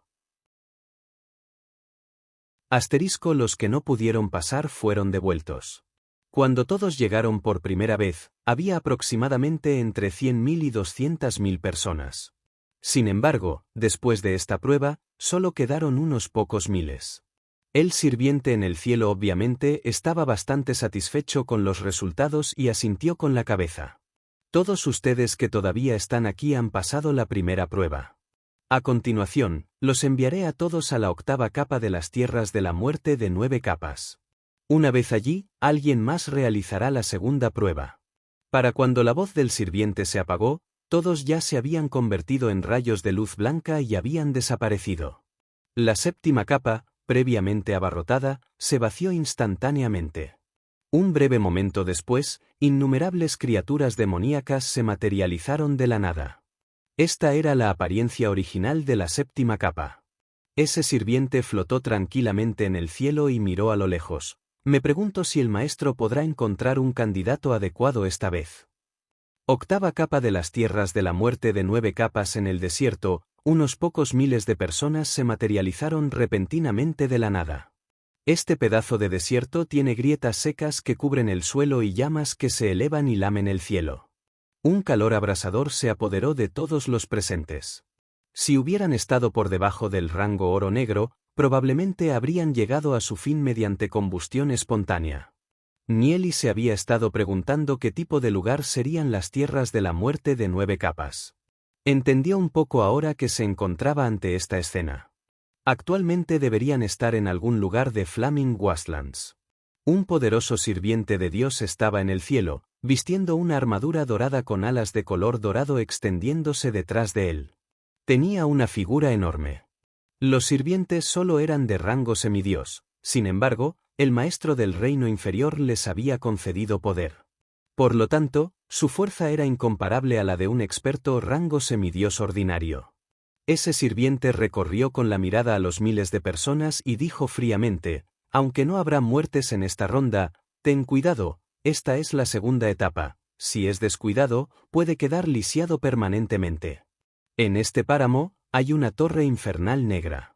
Asterisco los que no pudieron pasar fueron devueltos. Cuando todos llegaron por primera vez, había aproximadamente entre 100.000 y 200.000 personas. Sin embargo, después de esta prueba, solo quedaron unos pocos miles. El sirviente en el cielo obviamente estaba bastante satisfecho con los resultados y asintió con la cabeza. Todos ustedes que todavía están aquí han pasado la primera prueba. A continuación, los enviaré a todos a la 8ª capa de las tierras de la muerte de 9 capas. Una vez allí, alguien más realizará la segunda prueba. Para cuando la voz del sirviente se apagó, todos ya se habían convertido en rayos de luz blanca y habían desaparecido. La 7ª capa, previamente abarrotada, se vació instantáneamente. Un breve momento después, innumerables criaturas demoníacas se materializaron de la nada. Esta era la apariencia original de la 7ª capa. Ese sirviente flotó tranquilamente en el cielo y miró a lo lejos. Me pregunto si el maestro podrá encontrar un candidato adecuado esta vez. 8ª capa de las tierras de la muerte de 9 capas en el desierto, unos pocos miles de personas se materializaron repentinamente de la nada. Este pedazo de desierto tiene grietas secas que cubren el suelo y llamas que se elevan y lamen el cielo. Un calor abrasador se apoderó de todos los presentes. Si hubieran estado por debajo del rango oro negro, probablemente habrían llegado a su fin mediante combustión espontánea. Nieli se había estado preguntando qué tipo de lugar serían las tierras de la muerte de 9 capas. Entendió un poco ahora que se encontraba ante esta escena. Actualmente deberían estar en algún lugar de Flaming Wastelands. Un poderoso sirviente de Dios estaba en el cielo, vistiendo una armadura dorada con alas de color dorado extendiéndose detrás de él. Tenía una figura enorme. Los sirvientes solo eran de rango semidios, sin embargo, el maestro del reino inferior les había concedido poder. Por lo tanto, su fuerza era incomparable a la de un experto rango semidios ordinario. Ese sirviente recorrió con la mirada a los miles de personas y dijo fríamente, aunque no habrá muertes en esta ronda, ten cuidado, esta es la segunda etapa, si es descuidado, puede quedar lisiado permanentemente. En este páramo, hay una torre infernal negra.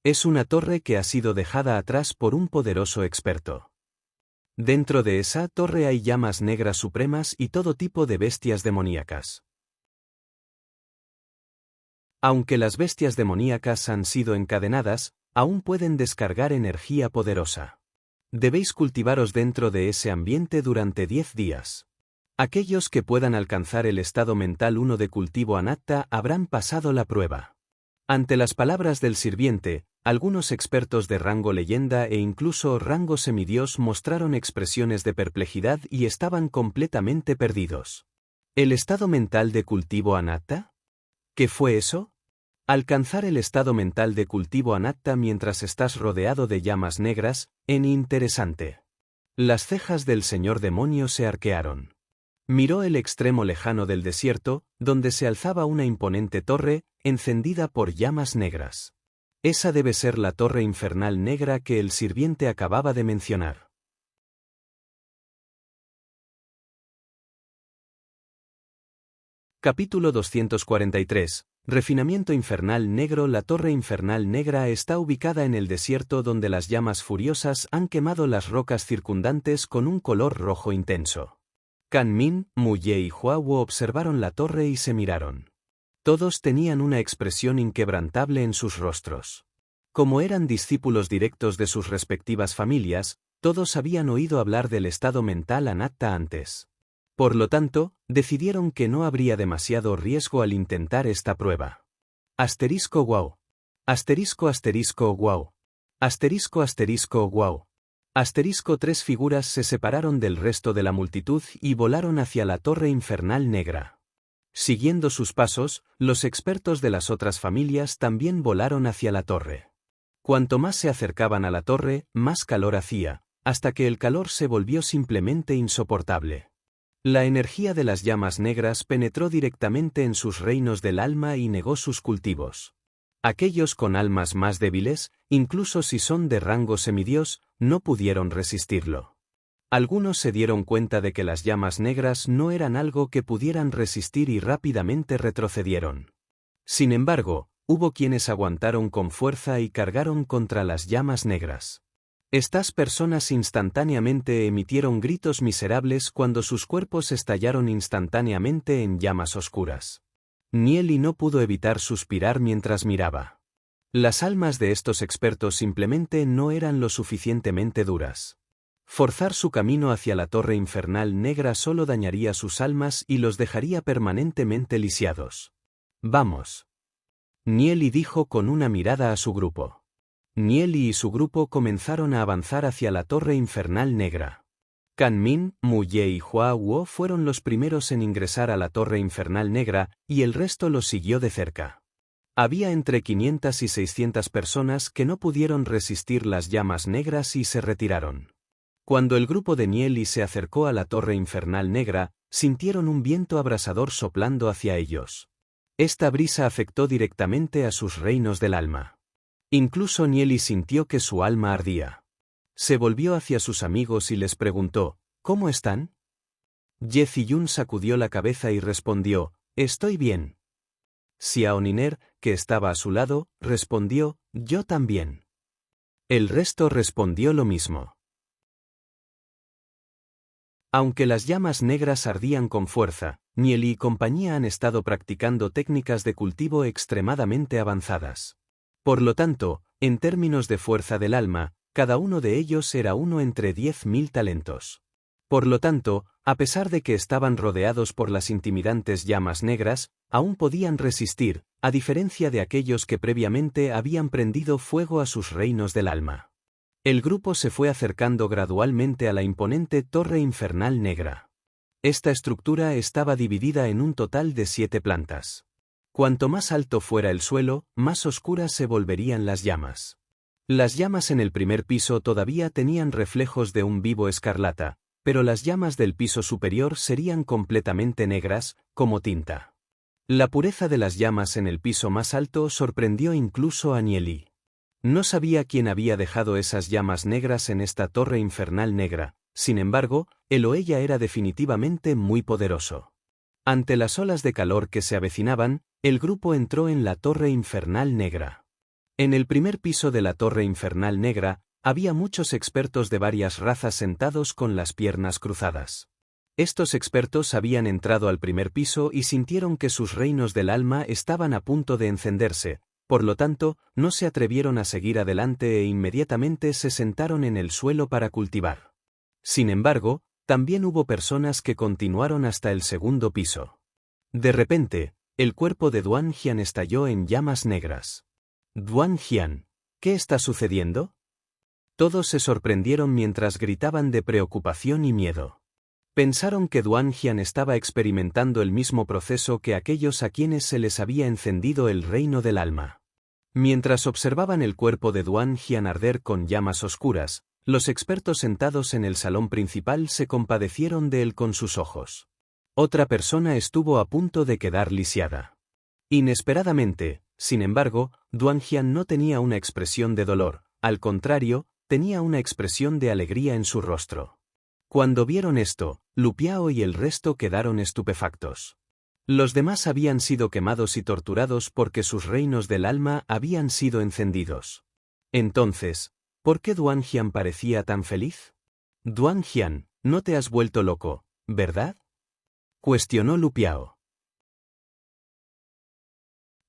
Es una torre que ha sido dejada atrás por un poderoso experto. Dentro de esa torre hay llamas negras supremas y todo tipo de bestias demoníacas. Aunque las bestias demoníacas han sido encadenadas, aún pueden descargar energía poderosa. Debéis cultivaros dentro de ese ambiente durante 10 días. Aquellos que puedan alcanzar el estado mental 1 de cultivo anatta habrán pasado la prueba. Ante las palabras del sirviente, algunos expertos de rango leyenda e incluso rango semidios mostraron expresiones de perplejidad y estaban completamente perdidos. ¿El estado mental de cultivo anatta? ¿Qué fue eso? Alcanzar el estado mental de cultivo anatta mientras estás rodeado de llamas negras, interesante. Las cejas del señor demonio se arquearon. Miró el extremo lejano del desierto, donde se alzaba una imponente torre, encendida por llamas negras. Esa debe ser la torre infernal negra que el sirviente acababa de mencionar. Capítulo 243. Refinamiento infernal negro. La torre infernal negra está ubicada en el desierto donde las llamas furiosas han quemado las rocas circundantes con un color rojo intenso. Kan Min, Mu Ye y Hua Wu observaron la torre y se miraron. Todos tenían una expresión inquebrantable en sus rostros. Como eran discípulos directos de sus respectivas familias, todos habían oído hablar del estado mental anatta antes. Por lo tanto, decidieron que no habría demasiado riesgo al intentar esta prueba. Asterisco wow. Asterisco asterisco wow. Asterisco asterisco wow. Asterisco. 3 figuras se separaron del resto de la multitud y volaron hacia la torre infernal negra. Siguiendo sus pasos, los expertos de las otras familias también volaron hacia la torre. Cuanto más se acercaban a la torre, más calor hacía, hasta que el calor se volvió simplemente insoportable. La energía de las llamas negras penetró directamente en sus reinos del alma y negó sus cultivos. Aquellos con almas más débiles, incluso si son de rango semidios, no pudieron resistirlo. Algunos se dieron cuenta de que las llamas negras no eran algo que pudieran resistir y rápidamente retrocedieron. Sin embargo, hubo quienes aguantaron con fuerza y cargaron contra las llamas negras. Estas personas instantáneamente emitieron gritos miserables cuando sus cuerpos estallaron instantáneamente en llamas oscuras. Nieli no pudo evitar suspirar mientras miraba. Las almas de estos expertos simplemente no eran lo suficientemente duras. Forzar su camino hacia la torre infernal negra solo dañaría sus almas y los dejaría permanentemente lisiados. Vamos. Nieli dijo con una mirada a su grupo. Nieli y su grupo comenzaron a avanzar hacia la torre infernal negra. Kan Min, Mu Ye y Hua Wu fueron los primeros en ingresar a la torre infernal negra, y el resto los siguió de cerca. Había entre 500 y 600 personas que no pudieron resistir las llamas negras y se retiraron. Cuando el grupo de Nieli se acercó a la torre infernal negra, sintieron un viento abrasador soplando hacia ellos. Esta brisa afectó directamente a sus reinos del alma. Incluso Nieli sintió que su alma ardía. Se volvió hacia sus amigos y les preguntó, ¿cómo están? Ye Ziyun sacudió la cabeza y respondió, estoy bien. Xiao Niner, que estaba a su lado, respondió, yo también. El resto respondió lo mismo. Aunque las llamas negras ardían con fuerza, Nieli y compañía han estado practicando técnicas de cultivo extremadamente avanzadas. Por lo tanto, en términos de fuerza del alma, cada uno de ellos era uno entre 10.000 talentos. Por lo tanto, a pesar de que estaban rodeados por las intimidantes llamas negras, aún podían resistir, a diferencia de aquellos que previamente habían prendido fuego a sus reinos del alma. El grupo se fue acercando gradualmente a la imponente torre infernal negra. Esta estructura estaba dividida en un total de 7 plantas. Cuanto más alto fuera el suelo, más oscuras se volverían las llamas. Las llamas en el primer piso todavía tenían reflejos de un vivo escarlata, pero las llamas del piso superior serían completamente negras, como tinta. La pureza de las llamas en el piso más alto sorprendió incluso a Nieli. No sabía quién había dejado esas llamas negras en esta torre infernal negra, sin embargo, el o ella era definitivamente muy poderoso. Ante las olas de calor que se avecinaban, el grupo entró en la torre infernal negra. En el primer piso de la torre infernal negra, había muchos expertos de varias razas sentados con las piernas cruzadas. Estos expertos habían entrado al primer piso y sintieron que sus reinos del alma estaban a punto de encenderse, por lo tanto, no se atrevieron a seguir adelante e inmediatamente se sentaron en el suelo para cultivar. Sin embargo, también hubo personas que continuaron hasta el segundo piso. De repente, el cuerpo de Duan Jian estalló en llamas negras. «Duan Jian, ¿qué está sucediendo?» Todos se sorprendieron mientras gritaban de preocupación y miedo. Pensaron que Duan Jian estaba experimentando el mismo proceso que aquellos a quienes se les había encendido el reino del alma. Mientras observaban el cuerpo de Duan Jian arder con llamas oscuras, los expertos sentados en el salón principal se compadecieron de él con sus ojos. Otra persona estuvo a punto de quedar lisiada. Inesperadamente, sin embargo, Duan Jian no tenía una expresión de dolor, al contrario, tenía una expresión de alegría en su rostro. Cuando vieron esto, Lu Piao y el resto quedaron estupefactos. Los demás habían sido quemados y torturados porque sus reinos del alma habían sido encendidos. Entonces, ¿por qué Duan Jian parecía tan feliz? Duan Jian, no te has vuelto loco, ¿verdad?, cuestionó Lu Piao.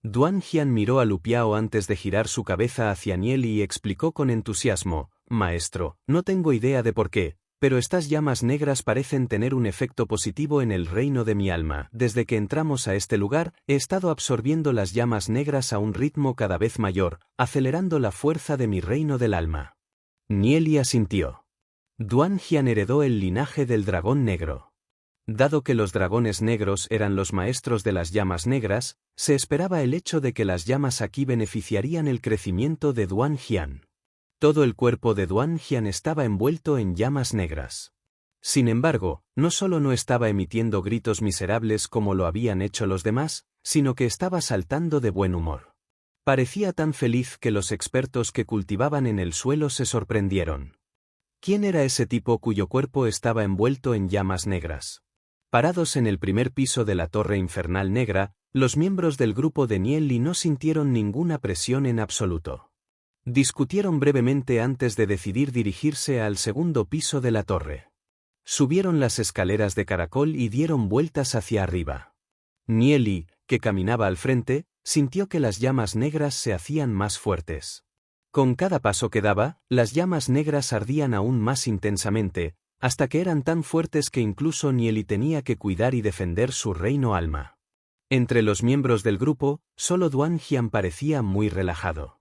Duan Jian miró a Lu Piao antes de girar su cabeza hacia Nieli y explicó con entusiasmo: «Maestro, no tengo idea de por qué, pero estas llamas negras parecen tener un efecto positivo en el reino de mi alma. Desde que entramos a este lugar, he estado absorbiendo las llamas negras a un ritmo cada vez mayor, acelerando la fuerza de mi reino del alma». Nieli asintió. Duan Jian heredó el linaje del dragón negro. Dado que los dragones negros eran los maestros de las llamas negras, se esperaba el hecho de que las llamas aquí beneficiarían el crecimiento de Duan Jian. Todo el cuerpo de Duan Jian estaba envuelto en llamas negras. Sin embargo, no solo no estaba emitiendo gritos miserables como lo habían hecho los demás, sino que estaba saltando de buen humor. Parecía tan feliz que los expertos que cultivaban en el suelo se sorprendieron. ¿Quién era ese tipo cuyo cuerpo estaba envuelto en llamas negras? Parados en el primer piso de la torre infernal negra, los miembros del grupo de Nieli no sintieron ninguna presión en absoluto. Discutieron brevemente antes de decidir dirigirse al segundo piso de la torre. Subieron las escaleras de caracol y dieron vueltas hacia arriba. Nieli, que caminaba al frente, sintió que las llamas negras se hacían más fuertes. Con cada paso que daba, las llamas negras ardían aún más intensamente, hasta que eran tan fuertes que incluso Nieli tenía que cuidar y defender su reino alma. Entre los miembros del grupo, solo Duan Jian parecía muy relajado.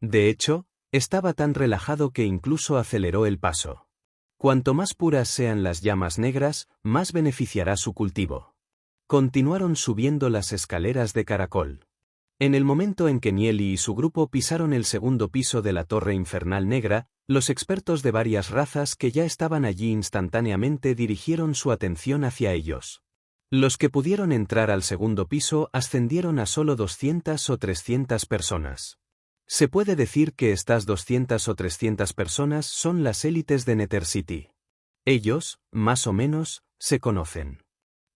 De hecho, estaba tan relajado que incluso aceleró el paso. Cuanto más puras sean las llamas negras, más beneficiará su cultivo. Continuaron subiendo las escaleras de caracol. En el momento en que Nieli y su grupo pisaron el segundo piso de la torre infernal negra, los expertos de varias razas que ya estaban allí instantáneamente dirigieron su atención hacia ellos. Los que pudieron entrar al segundo piso ascendieron a solo 200 o 300 personas. Se puede decir que estas 200 o 300 personas son las élites de Nether City. Ellos, más o menos, se conocen.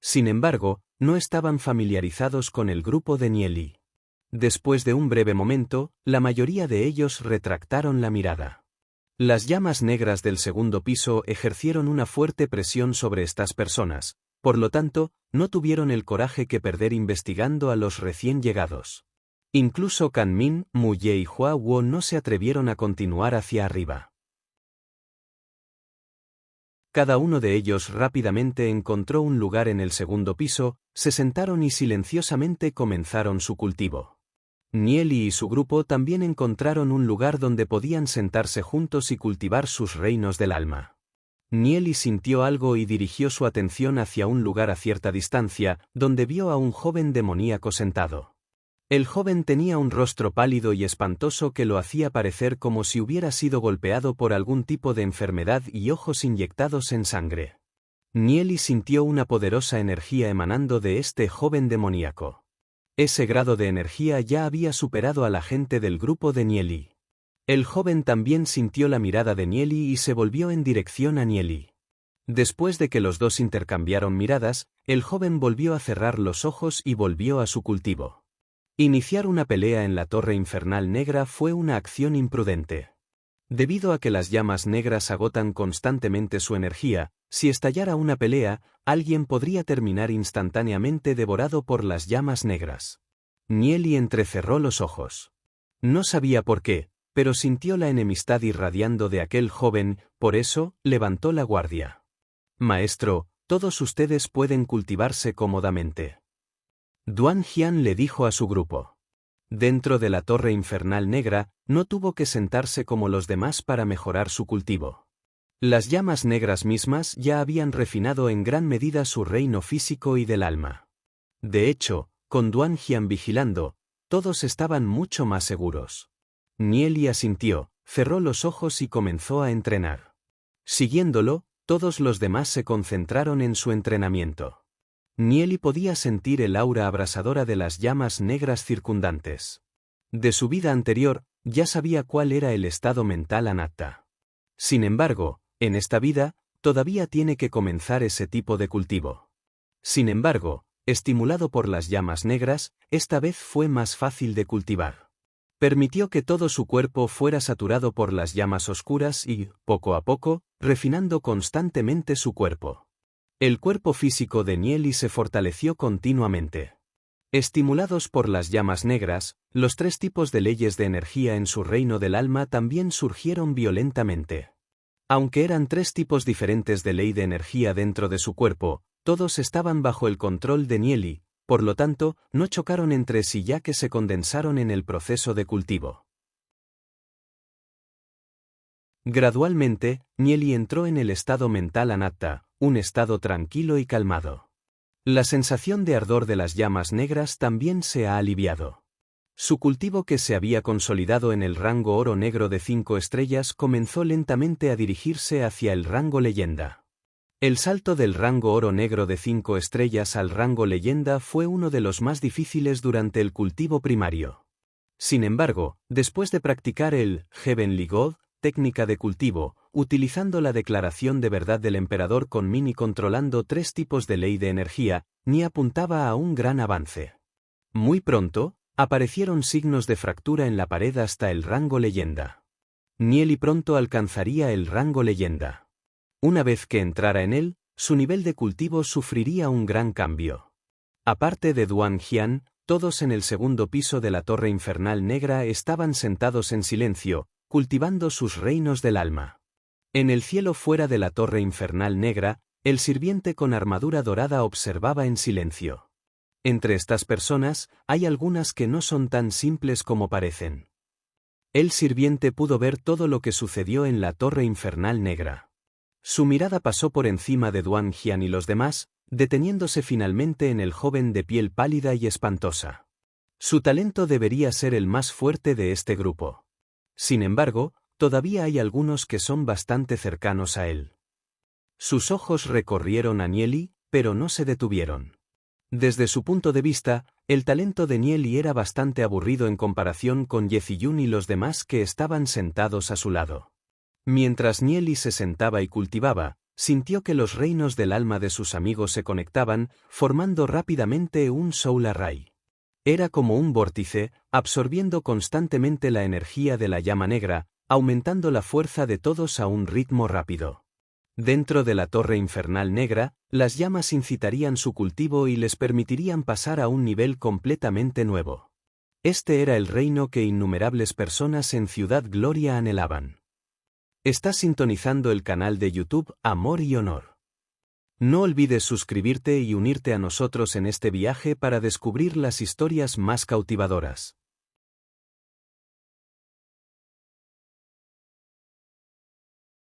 Sin embargo, no estaban familiarizados con el grupo de Nieli. Después de un breve momento, la mayoría de ellos retractaron la mirada. Las llamas negras del segundo piso ejercieron una fuerte presión sobre estas personas, por lo tanto, no tuvieron el coraje que perder investigando a los recién llegados. Incluso Kan Min, Mu Ye y Hua Wo no se atrevieron a continuar hacia arriba. Cada uno de ellos rápidamente encontró un lugar en el segundo piso, se sentaron y silenciosamente comenzaron su cultivo. Nieli y su grupo también encontraron un lugar donde podían sentarse juntos y cultivar sus reinos del alma. Nieli sintió algo y dirigió su atención hacia un lugar a cierta distancia, donde vio a un joven demoníaco sentado. El joven tenía un rostro pálido y espantoso que lo hacía parecer como si hubiera sido golpeado por algún tipo de enfermedad y ojos inyectados en sangre. Nieli sintió una poderosa energía emanando de este joven demoníaco. Ese grado de energía ya había superado a la gente del grupo de Nieli. El joven también sintió la mirada de Nieli y se volvió en dirección a Nieli. Después de que los dos intercambiaron miradas, el joven volvió a cerrar los ojos y volvió a su cultivo. Iniciar una pelea en la Torre Infernal Negra fue una acción imprudente. Debido a que las llamas negras agotan constantemente su energía, si estallara una pelea, alguien podría terminar instantáneamente devorado por las llamas negras. Nieli entrecerró los ojos. No sabía por qué, pero sintió la enemistad irradiando de aquel joven, por eso, levantó la guardia. Maestro, todos ustedes pueden cultivarse cómodamente. Duan Jian le dijo a su grupo. Dentro de la Torre Infernal Negra, no tuvo que sentarse como los demás para mejorar su cultivo. Las llamas negras mismas ya habían refinado en gran medida su reino físico y del alma. De hecho, con Duan Jian vigilando, todos estaban mucho más seguros. Nieli asintió, cerró los ojos y comenzó a entrenar. Siguiéndolo, todos los demás se concentraron en su entrenamiento. Nieli podía sentir el aura abrasadora de las llamas negras circundantes. De su vida anterior, ya sabía cuál era el estado mental anatta. Sin embargo, en esta vida, todavía tiene que comenzar ese tipo de cultivo. Sin embargo, estimulado por las llamas negras, esta vez fue más fácil de cultivar. Permitió que todo su cuerpo fuera saturado por las llamas oscuras y, poco a poco, refinando constantemente su cuerpo. El cuerpo físico de Nieli se fortaleció continuamente. Estimulados por las llamas negras, los 3 tipos de leyes de energía en su reino del alma también surgieron violentamente. Aunque eran 3 tipos diferentes de ley de energía dentro de su cuerpo, todos estaban bajo el control de Nieli. Por lo tanto, no chocaron entre sí ya que se condensaron en el proceso de cultivo. Gradualmente, Nieli entró en el estado mental anatta, un estado tranquilo y calmado. La sensación de ardor de las llamas negras también se ha aliviado. Su cultivo que se había consolidado en el rango oro negro de 5 estrellas comenzó lentamente a dirigirse hacia el rango leyenda. El salto del rango oro negro de 5 estrellas al rango leyenda fue uno de los más difíciles durante el cultivo primario. Sin embargo, después de practicar el Heavenly God, técnica de cultivo, utilizando la declaración de verdad del emperador con Min y controlando 3 tipos de ley de energía, Ni apuntaba a un gran avance. Muy pronto, aparecieron signos de fractura en la pared hasta el rango leyenda. Nieli pronto alcanzaría el rango leyenda. Una vez que entrara en él, su nivel de cultivo sufriría un gran cambio. Aparte de Duan Jian, todos en el segundo piso de la Torre Infernal Negra estaban sentados en silencio, cultivando sus reinos del alma. En el cielo fuera de la Torre Infernal Negra, el sirviente con armadura dorada observaba en silencio. Entre estas personas, hay algunas que no son tan simples como parecen. El sirviente pudo ver todo lo que sucedió en la Torre Infernal Negra. Su mirada pasó por encima de Duan Jian y los demás, deteniéndose finalmente en el joven de piel pálida y espantosa. Su talento debería ser el más fuerte de este grupo. Sin embargo, todavía hay algunos que son bastante cercanos a él. Sus ojos recorrieron a Nieli, pero no se detuvieron. Desde su punto de vista, el talento de Nieli era bastante aburrido en comparación con Ye Ziyun y los demás que estaban sentados a su lado. Mientras Nieli se sentaba y cultivaba, sintió que los reinos del alma de sus amigos se conectaban, formando rápidamente un Soul Array. Era como un vórtice, absorbiendo constantemente la energía de la llama negra, aumentando la fuerza de todos a un ritmo rápido. Dentro de la Torre Infernal Negra, las llamas incitarían su cultivo y les permitirían pasar a un nivel completamente nuevo. Este era el reino que innumerables personas en Ciudad Gloria anhelaban. Estás sintonizando el canal de YouTube Amor y Honor. No olvides suscribirte y unirte a nosotros en este viaje para descubrir las historias más cautivadoras.